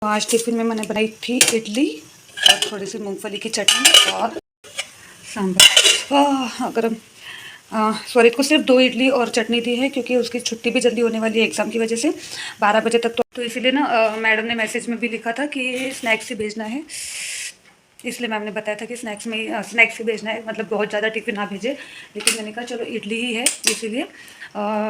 तो आज टिफिन में मैंने बनाई थी इडली और थोड़ी सी मूंगफली की चटनी और सांभर। अगर स्वरित को सिर्फ 2 इडली और चटनी दी है क्योंकि उसकी छुट्टी भी जल्दी होने वाली है एग्ज़ाम की वजह से 12 बजे तक। तो इसीलिए ना मैडम ने मैसेज में भी लिखा था कि स्नैक्स ही भेजना है, इसलिए मैम ने बताया था कि स्नैक्स ही भेजना है, मतलब बहुत ज़्यादा टिफ़िन ना भेजे। लेकिन मैंने कहा चलो इडली ही है इसीलिए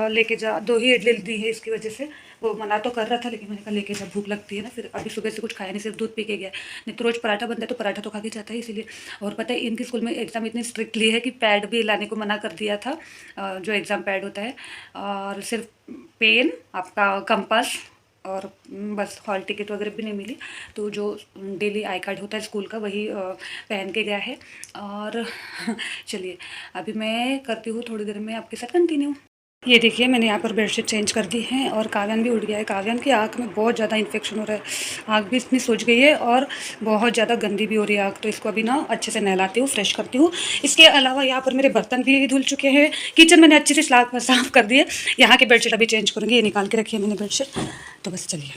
लेके जा। 2 ही इडली दी है, इसकी वजह से वो मना तो कर रहा था, लेकिन मैंने कहा लेके जा, भूख लगती है ना। फिर अभी सुबह से कुछ खाया नहीं, सिर्फ दूध पी के गया। नहीं तो रोज़ पराठा बनता है तो पराठा तो खा के जाता है इसीलिए। और पता है इनके स्कूल में एग्ज़ाम इतनी स्ट्रिक्टली है कि पैड भी लाने को मना कर दिया था, जो एग्ज़ाम पैड होता है, और सिर्फ पेन, आपका कंपास और बस। हॉल टिकट वगैरह भी नहीं मिली, तो जो डेली आई कार्ड होता है स्कूल का वही पहन के गया है। और चलिए अभी मैं करती हूँ थोड़ी देर में आपके साथ कंटिन्यू। ये देखिए मैंने यहाँ पर बेडशीट चेंज कर दी है और काव्यान भी उठ गया है। काव्यान की आँख में बहुत ज़्यादा इन्फेक्शन हो रहा है, आँख भी इतनी सूज गई है और बहुत ज़्यादा गंदी भी हो रही है आँख। तो इसको अभी ना अच्छे से नहलाती हूँ, फ्रेश करती हूँ। इसके अलावा यहाँ पर मेरे बर्तन भी धुल चुके हैं, किचन मैंने अच्छे से साफ कर दिए। यहाँ की बेडशीट अभी चेंज करूँगी, ये निकाल के रखी है मैंने बेडशीट। तो बस चलिए,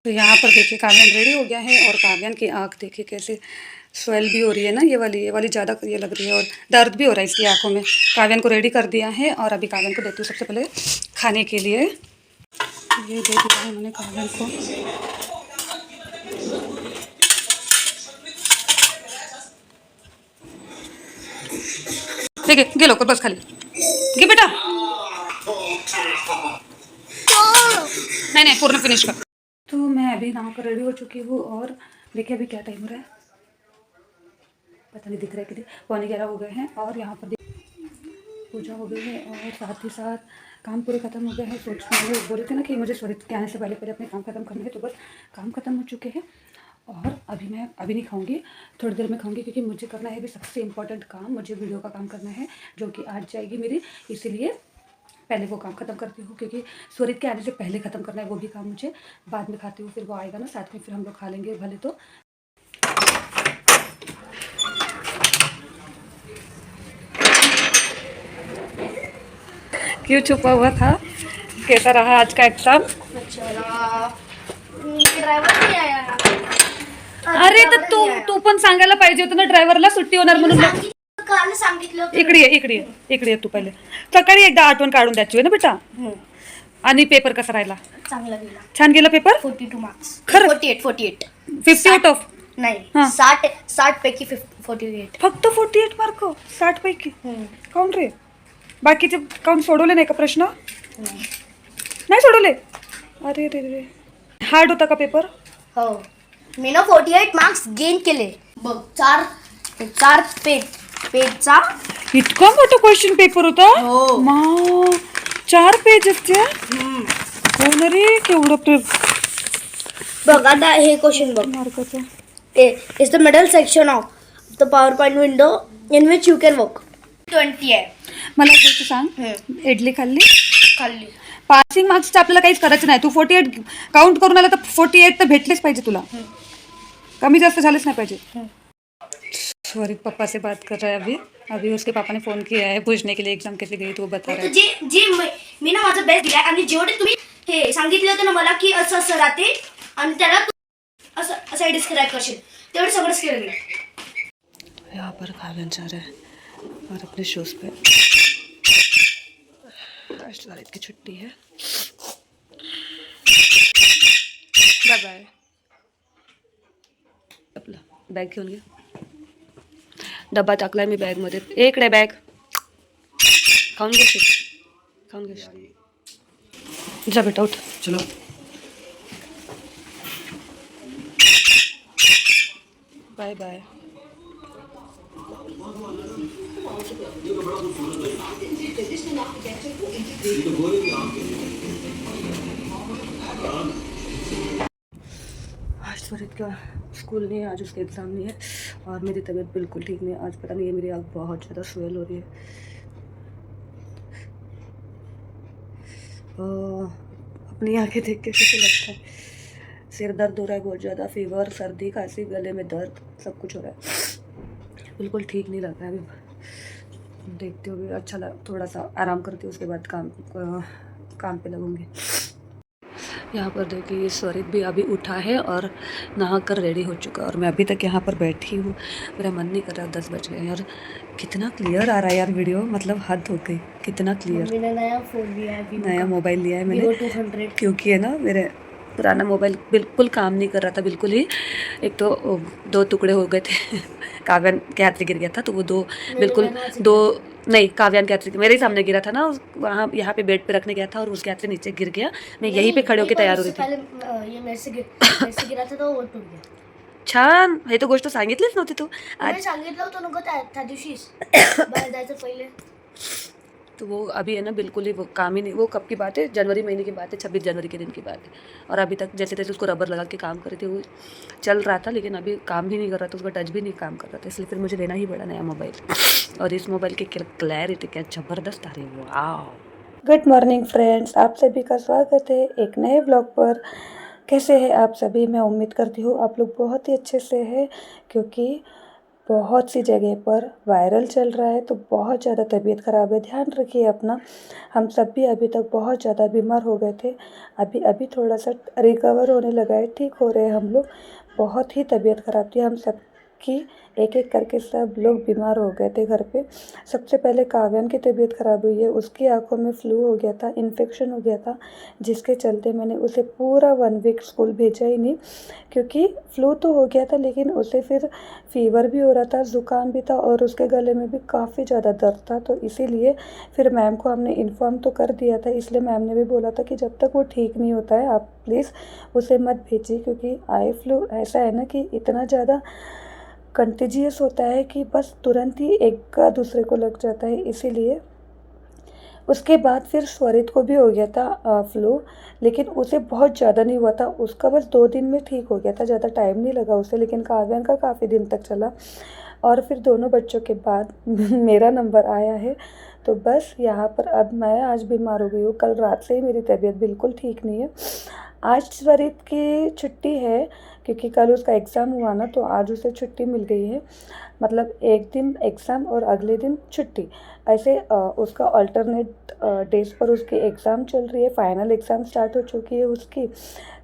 तो यहाँ पर देखिए काव्यान रेडी हो गया है और काव्यान की आँख देखिए कैसे स्वेल भी हो रही है ना, ये वाली ज़्यादा ये लग रही है और दर्द भी हो रहा है इसकी आंखों में। काव्यान को रेडी कर दिया है और अभी काव्यान को देती हूँ सबसे पहले खाने के लिए। ये दे दिया है मैंने काव्यान को। देखिए गे लो बस खाली गे बेटा, नहीं पूर्ण फिनिश कर। तो मैं अभी नहा कर रेडी हो चुकी हूँ और देखिए अभी क्या टाइम हो रहा है, पता नहीं दिख रहा है कि 11:15 हो गए हैं। और यहाँ पर पूजा हो गई है और साथ ही साथ काम पूरे ख़त्म हो गए हैं। मुझे बोल रहे थे ना कि मुझे स्वरित के आने से पहले अपने काम ख़त्म करना है, तो बस काम ख़त्म हो चुके हैं। और अभी मैं नहीं खाऊंगी, थोड़ी देर में खाऊंगी क्योंकि मुझे करना है भी सबसे इम्पोर्टेंट काम, मुझे वीडियो का काम करना है जो कि आज जाएगी मेरी, इसीलिए पहले वो काम ख़त्म करती हूँ क्योंकि स्वरित के आने से पहले ख़त्म करना है वो भी काम मुझे। बाद में खाती हूँ, फिर वो आएगा ना साथ में, फिर हम लोग खा लेंगे भले। तो क्यों छुपा हुआ था, कैसा रहा आज का एग्जाम? ड्रायव्हर नाही आया। अरे तर तू पण सांगायला पाहिजे होतं ना ड्रायव्हरला सुट्टी होणार म्हणून। काल सांगितलं इकडे तू पहिले सकाळी एकदा आठवण काढून द्यायची ना बेटा। आणि पेपर कसा राहिला? चांगला गेला, छान गेला पेपर। 42 मार्क्स, खरं? 48 50 आउट ऑफ नाही, हां. 60 पैकी 48 फक्त 48 मार्क 60 पैकी? काऊन रे, बाकीचे काऊन सोडवले नाही का प्रश्न? नाही सोडवले? अरे रे रे, हार्ड होता का पेपर? हो, मी ना 48 मार्क्स गेन केले बघ। चार पेजचा इतका मोठा क्वेश्चन पेपर होता? हो. मा 4 पेजेसचे? कोण रे केवढं बघ आता हे क्वेश्चन बघ। मार्काचं is the middle section of the PowerPoint window in which you can work. 20 आहे। मला एक गोष्ट सांग, इडली खाल्ली पासिंग मार्क्सचं आपल्याला काहीच करायचं नाही। तू 48 काउंट करून आला तर 48 तर भेटलेच पाहिजे तुला, कमी जास्त झालेच नाही पाहिजे। स्वरित पापा से बात कर रहा है अभी उसके पापा ने फोन किया है पूछने के लिए एग्जाम कैसे गई, तो वो बता रहा है। जे मी ना माझा बेस्ट दिलाय आणि जेवढे तुम्ही हे सांगितलं होतं ना मला की असं असं राहते आणि त्याला असं डिस्क्राइब करशील तेवढं सगळंच केलं मी। यहाँ पर काव्यान जा रहा है और अपने शूज़ पे, आज स्वरित की छुट्टी है। बाय बाय, आपला बॅग घेऊन घे, डब्बा टाकलाय मी बॅगमध्ये, इकडे बॅग खाऊन घेशील जा बेटा उठ चलो। Bye bye. आज स्वरित का स्कूल नहीं है, आज उसका एग्ज़ाम नहीं है और मेरी तबीयत बिल्कुल ठीक नहीं है आज। पता नहीं है मेरी आँख बहुत ज़्यादा स्वेल हो रही है। अपनी आँखें देख के कैसे लगता है, सिर दर्द हो रहा है बहुत ज़्यादा, फीवर, सर्दी, खांसी, गले में दर्द, सब कुछ हो रहा है, बिल्कुल ठीक नहीं लग रहा है। अभी देखते हो, अच्छा थोड़ा सा आराम करती हूँ, उसके बाद काम पे लगूंगी। यहाँ पर देखिए स्वरित भी अभी उठा है और नहा कर रेडी हो चुका है और मैं अभी तक यहाँ पर बैठी हूँ। मेरा मन नहीं कर रहा, 10 बज गए यार। कितना क्लियर आ रहा है यार वीडियो, मतलब हद हो गई, कितना क्लियर। मम्मी ने नया फोन लिया है, नया मोबाइल लिया है मैंने, Vivo 200। क्योंकि है ना मेरे पुराना मोबाइल बिल्कुल काम नहीं कर रहा था, बिल्कुल ही। एक तो 2 टुकड़े हो गए थे काव्यान के हाथ से गिर गया था, तो वो 2 बिल्कुल 2 नहीं, काव्यान के हाथ से मेरे ही सामने गिरा था ना, वहाँ यहाँ पे बेड पे रखने गया था और उसके हाथ से नीचे गिर गया। मैं यहीं पे खड़े होकर तयार हो रही थी. पहले ये मेरे से गिरा था तो वो टूट गया. छान, हे तो गोष्ट सांगितलीच नव्हती तू आज. आज. सांगितलं होतं नको त्या दिवशीच बाहेर जायचं पहिले. तो वो अभी है ना बिल्कुल ही वो काम ही नहीं, वो कब की बात है, जनवरी महीने की बात है, 26 जनवरी के दिन की बात है। और अभी तक जैसे तैसे उसको रबर लगा के काम कर रहे थे, वो चल रहा था, लेकिन अभी काम भी नहीं कर रहा था, उसका टच भी नहीं काम कर रहा था, इसलिए फिर मुझे लेना ही पड़ा नया मोबाइल। और इस मोबाइल की क्लैरिटी क्या ज़बरदस्त आ रही है, वाह। गुड मॉर्निंग फ्रेंड्स, आप सभी का स्वागत है एक नए ब्लॉग पर। कैसे हैं आप सभी? मैं उम्मीद करती हूँ आप लोग बहुत ही अच्छे से हैं, क्योंकि बहुत सी जगह पर वायरल चल रहा है, तो बहुत ज़्यादा तबीयत ख़राब है, ध्यान रखिए अपना। हम सब भी अभी तक बहुत ज़्यादा बीमार हो गए थे, अभी अभी थोड़ा सा रिकवर होने लगा है, ठीक हो रहे हैं हम लोग। बहुत ही तबीयत ख़राब थी हम सब की, एक एक करके सब लोग बीमार हो गए थे घर पे। सबसे पहले काव्यान की तबीयत ख़राब हुई है, उसकी आंखों में फ्लू हो गया था, इन्फेक्शन हो गया था, जिसके चलते मैंने उसे पूरा 1 वीक स्कूल भेजा ही नहीं, क्योंकि फ्लू तो हो गया था लेकिन उसे फिर फ़ीवर भी हो रहा था, ज़ुकाम भी था और उसके गले में भी काफ़ी ज़्यादा दर्द था। तो इसीलिए फिर मैम को हमने इन्फॉर्म तो कर दिया था, इसलिए मैम ने भी बोला था कि जब तक वो ठीक नहीं होता है आप प्लीज़ उसे मत भेजिए, क्योंकि आई फ्लू ऐसा है ना कि इतना ज़्यादा कंटेजियस होता है कि बस तुरंत ही एक का दूसरे को लग जाता है, इसीलिए। उसके बाद फिर स्वरित को भी हो गया था फ्लू, लेकिन उसे बहुत ज़्यादा नहीं हुआ था, उसका बस 2 दिन में ठीक हो गया था, ज़्यादा टाइम नहीं लगा उसे। लेकिन काव्यान का काफ़ी दिन तक चला और फिर दोनों बच्चों के बाद मेरा नंबर आया है। तो बस यहाँ पर अब मैं आज बीमार हो गई हूँ, कल रात से ही मेरी तबीयत बिल्कुल ठीक नहीं है। आज स्वरित की छुट्टी है, क्योंकि कल उसका एग्ज़ाम हुआ ना, तो आज उसे छुट्टी मिल गई है, मतलब एक दिन एग्ज़ाम और अगले दिन छुट्टी, ऐसे उसका अल्टरनेट डेज पर उसकी एग्ज़ाम चल रही है, फाइनल एग्ज़ाम स्टार्ट हो चुकी है उसकी।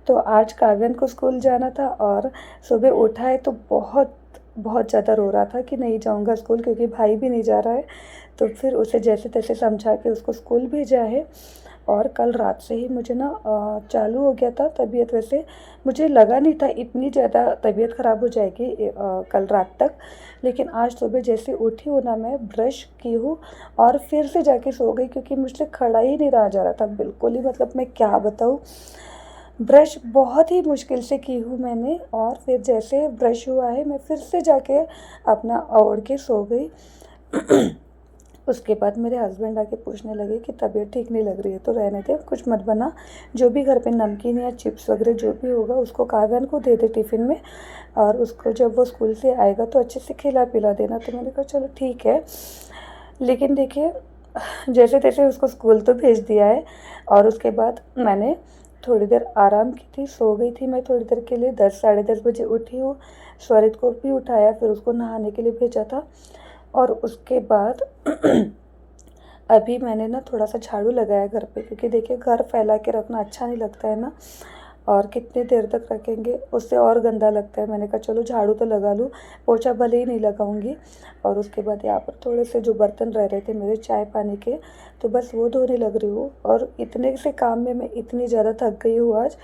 तो आज काव्यान को स्कूल जाना था और सुबह उठा है तो बहुत बहुत ज़्यादा रो रहा था कि नहीं जाऊंगा स्कूल, क्योंकि भाई भी नहीं जा रहा है। तो फिर उसे जैसे तैसे समझा के उसको स्कूल भेजा है। और कल रात से ही मुझे ना चालू हो गया था तबीयत, वैसे मुझे लगा नहीं था इतनी ज़्यादा तबीयत ख़राब हो जाएगी कल रात तक, लेकिन आज सुबह जैसे उठी हूँ ना, मैं ब्रश की हूँ और फिर से जाके सो गई, क्योंकि मुझसे खड़ा ही नहीं रहा जा रहा था बिल्कुल ही, मतलब मैं क्या बताऊँ। ब्रश बहुत ही मुश्किल से की हूँ मैंने, और फिर जैसे ब्रश हुआ है मैं फिर से जाके अपना ओढ़ के सो गई। उसके बाद मेरे हस्बैंड आके पूछने लगे कि तबीयत ठीक नहीं लग रही है, तो रहने दे, कुछ मत बना, जो भी घर पे नमकीन या चिप्स वगैरह जो भी होगा उसको काव्यान को दे दे टिफ़िन में, और उसको जब वो स्कूल से आएगा तो अच्छे से खिला पिला देना। तो मैंने कहा चलो ठीक है। लेकिन देखिए, जैसे तैसे उसको स्कूल तो भेज दिया है, और उसके बाद मैंने थोड़ी देर आराम की थी, सो गई थी मैं थोड़ी देर के लिए, 10 साढ़े 10 बजे उठी हूँ। स्वरित को भी उठाया, फिर उसको नहाने के लिए भेजा था, और उसके बाद अभी मैंने ना थोड़ा सा झाड़ू लगाया घर पे, क्योंकि देखिए घर फैला के रखना अच्छा नहीं लगता है ना, और कितने देर तक रखेंगे, उससे और गंदा लगता है। मैंने कहा चलो झाड़ू तो लगा लूँ, पोछा भले ही नहीं लगाऊंगी। और उसके बाद यहाँ पर थोड़े से जो बर्तन रह रहे थे मेरे चाय पानी के, तो बस वो धोने लग रही हूँ। और इतने से काम में मैं इतनी ज़्यादा थक गई हूँ आज,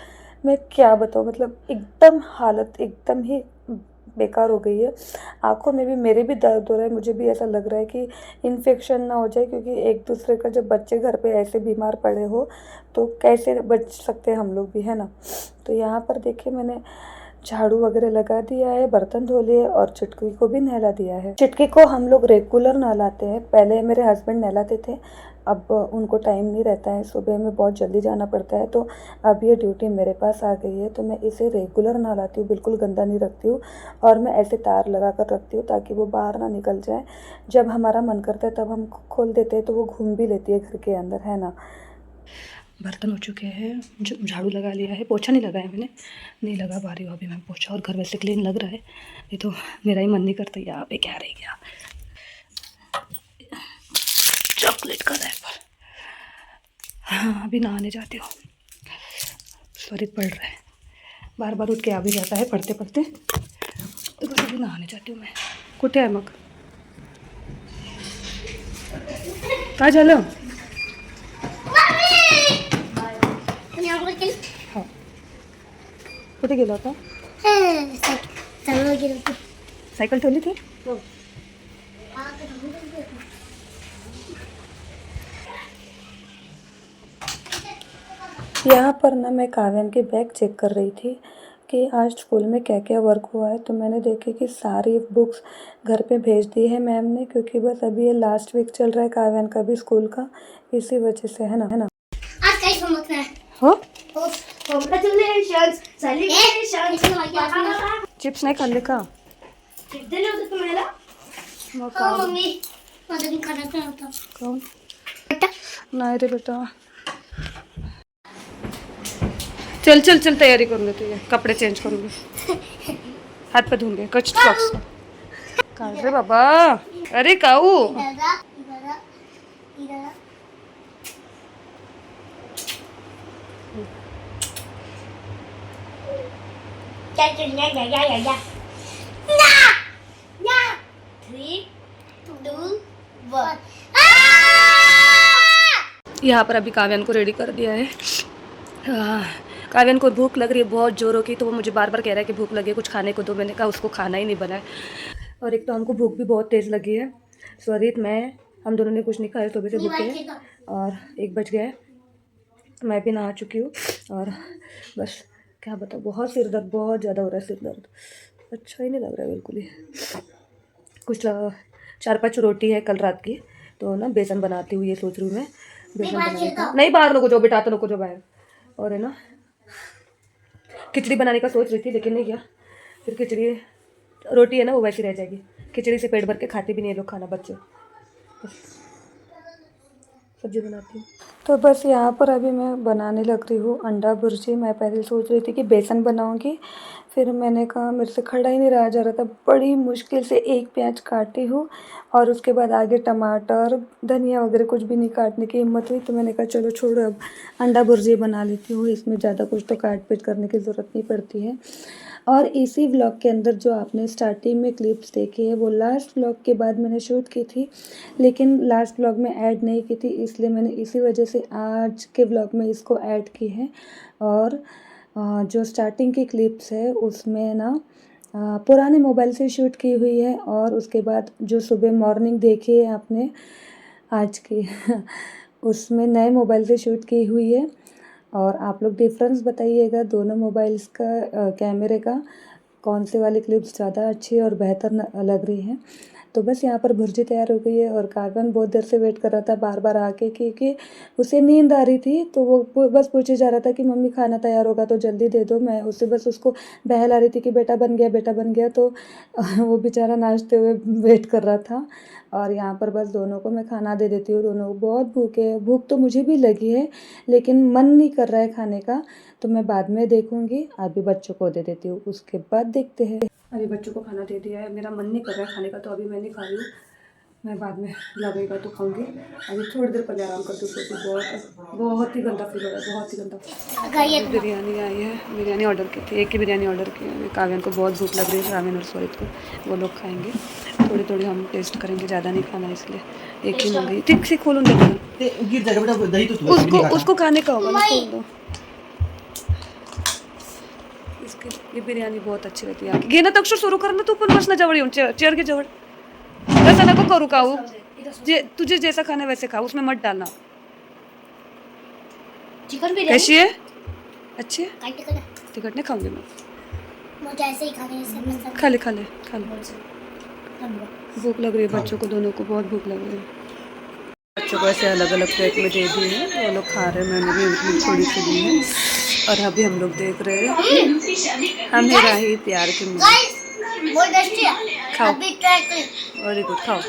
मैं क्या बताऊँ, मतलब एकदम हालत एकदम ही बेकार हो गई है। आँखों में भी मेरे भी दर्द हो रहा है, मुझे भी ऐसा लग रहा है कि इन्फेक्शन ना हो जाए, क्योंकि एक दूसरे का जब बच्चे घर पे ऐसे बीमार पड़े हो तो कैसे बच सकते हैं हम लोग भी, है ना। तो यहाँ पर देखिए मैंने झाड़ू वगैरह लगा दिया है, बर्तन धो लिए, और चुटकी को भी नहला दिया है। चुटकी को हम लोग रेगुलर नहलाते हैं, पहले मेरे हस्बैंड नहलाते थे, अब उनको टाइम नहीं रहता है, सुबह में बहुत जल्दी जाना पड़ता है, तो अब ये ड्यूटी मेरे पास आ गई है, तो मैं इसे रेगुलर नहलाती हूँ, बिल्कुल गंदा नहीं रखती हूँ। और मैं ऐसे तार लगा कर रखती हूँ ताकि वो बाहर ना निकल जाए, जब हमारा मन करता है तब हम खोल देते हैं, तो वो घूम भी लेती है घर के अंदर, है ना। बर्तन हो चुके हैं, झाड़ू लगा लिया है, पोछा नहीं लगाया मैंने, नहीं लगा पा रही हूँ अभी मैं पोछा, और घर वैसे क्लीन लग रहा है, ये तो मेरा ही मन नहीं करता। यहाँ पे क्या रह गया, चॉकलेट का रैपर। हाँ, अभी नहाने जाती हूँ, स्वरित पढ़ रहा है, बार बार उठ के आ भी जाता है पढ़ते पढ़ते। तो बस अभी नहाने जाती हूँ मैं। कुठे आहे मग? काय झालं? हो, कुठे गेला होता? सायकल ठेवली थी? यहाँ पर ना मैं काव्यान की बैग चेक कर रही थी कि आज स्कूल में क्या क्या वर्क हुआ है। तो मैंने देखी कि सारी बुक्स घर पे भेज दी है मैम ने, क्योंकि बस अभी ये लास्ट वीक चल रहा है काव्यान का भी स्कूल का, इसी वजह से, है ना? आज काही समजत नाही हो, कॉंग्रॅच्युलेशन्स चिप्स नाही खाल्ले का? दिले होते तुम्हाला? मग हो काय? मम्मी, माझं मी खाण्याचं नव्हतं. काहून? बेटा नाही रे बेटा. चल चल चल, तयारी करून घे तुझे, कपडे चेंज करून घे, हात पे धुवून घे, कच सॉक्स. काय रे बाबा? अरे काऊ, दादा दादा दादा या 3 2 1 यहाँ पर अभी काव्यान को रेडी कर दिया है. काव्यान को भूख लग रही है बहुत जोरों की, तो वो मुझे बार बार कह रहा है कि भूख लगी है, कुछ खाने को दो. मैंने कहा उसको खाना ही नहीं बना है, और एक तो हमको भूख भी बहुत तेज़ लगी है. स्वरित, मैं, हम दोनों ने कुछ नहीं खाया, सुबह से भूखे हैं, और 1 बज गया है. मैं भी नहा चुकी हूँ, और बस क्या बताऊँ, बहुत सिर दर्द, बहुत ज़्यादा हो रहा है सिर दर्द. अच्छा ही नहीं लग रहा है बिल्कुल ही. कुछ 4-5 रोटी है कल रात की, तो ना बेसन बनाती हुई ये सोच रही हूँ मैं, बेसन बनाने का. नहीं, बाहर नको जो बेटा, तो नको जो बाहर. और है ना, खिचड़ी बनाने का सोच रही थी, लेकिन नहीं किया. फिर खिचड़ी, रोटी है ना वो वैसी रह जाएगी. खिचड़ी से पेट भर के खाते भी नहीं लोग खाना, बच्चे. सब्जी बनाती हूँ. तो बस यहाँ पर अभी मैं बनाने लग रही हूँ अंडा भुर्जी. मैं पहले सोच रही थी कि बेसन बनाऊँगी, फिर मैंने कहा मेरे से खड़ा ही नहीं रहा जा रहा था. बड़ी मुश्किल से 1 प्याज काटी हूँ, और उसके बाद आगे टमाटर, धनिया वगैरह कुछ भी नहीं काटने की हिम्मत हुई. तो मैंने कहा चलो छोड़ो, अब अंडा भुर्जी बना लेती हूँ, इसमें ज़्यादा कुछ तो काट पीट करने की ज़रूरत नहीं पड़ती है. और इसी व्लॉग के अंदर जो आपने स्टार्टिंग में क्लिप्स देखी है, वो लास्ट व्लॉग के बाद मैंने शूट की थी, लेकिन लास्ट व्लॉग में ऐड नहीं की थी, इसलिए मैंने इसी वजह से आज के व्लॉग में इसको ऐड की है. और जो स्टार्टिंग की क्लिप्स है उसमें ना पुराने मोबाइल से शूट की हुई है, और उसके बाद जो सुबह मॉर्निंग देखी है आपने आज की उसमें नए मोबाइल से शूट की हुई है. और आप लोग डिफरेंस बताइएगा दोनों मोबाइल्स का, कैमरे का, कौन से वाली क्लिप्स ज़्यादा अच्छी और बेहतर लग रही हैं. तो बस यहाँ पर भुर्जी तैयार हो गई है, और काव्यान बहुत देर से वेट कर रहा था बार बार आके, क्योंकि उसे नींद आ रही थी. तो वो बस पूछे जा रहा था कि मम्मी खाना तैयार होगा तो जल्दी दे दो. मैं उसे बस उसको बहला रही थी कि बेटा बन गया, बेटा बन गया. तो वो बेचारा नाचते हुए वेट कर रहा था. और यहाँ पर बस दोनों को मैं खाना दे देती हूँ. दोनों को बहुत भूख है, भूख तो मुझे भी लगी है, लेकिन मन नहीं कर रहा है खाने का, तो मैं बाद में देखूँगी. अभी बच्चों को दे देती हूँ, उसके बाद देखते हैं. अभी बच्चों को खाना दे दिया है, मेरा मन नहीं कर रहा है खाने का, तो अभी मैं नहीं खा रही हूँ. मैं बाद में लगेगा तो खाऊंगी. अभी थोड़ी देर पहले आराम करती हूँ, क्योंकि बहुत ही गंदा फील हो रहा है, बहुत ही गंदा. बिरयानी आई है, बिरयानी ऑर्डर की थी, एक ही बिरयानी ऑर्डर की है. काव्यान को बहुत भूख लग रही है, काव्यान और स्वरित को, वो लोग खाएंगे. थोड़ी थोड़ी हम टेस्ट करेंगे, ज़्यादा नहीं खाना, इसलिए एक ही मंगाई. ठीक से खोलूँ देखो, उसको खाने का होगा ना, खोल दो. इसकी ये बिर्याणी बहुत अच्छी रहती है. घे ना तक्षर सुरू कर ना, तू पण बस ना जवळ येऊन, चेअर के जवळ. तसं नको करू काऊ, जे तुझे जैसा खाना है वैसे खा, उसमें मत डालना. चिकन बिरयानी कैसी है? अच्छी है. काय टिकट टिकट नहीं खाऊंगी मैं. मुझे ऐसे ही खाने से खा ले खा ले खा ले. भूख लग रही है बच्चों को, दोनों को बहुत भूख लग रही है. बच्चों को ऐसे अलग अलग प्लेट में दे दी है, वो लोग खा रहे हैं, मैंने भी उनकी थोड़ी सी दी है. और अभी हम लोग देख रहे हैं हमें राही प्यार की मूवी. बहुत टेस्टी है. खाओ. अभी ट्राई करें. वेरी गुड, खाओ.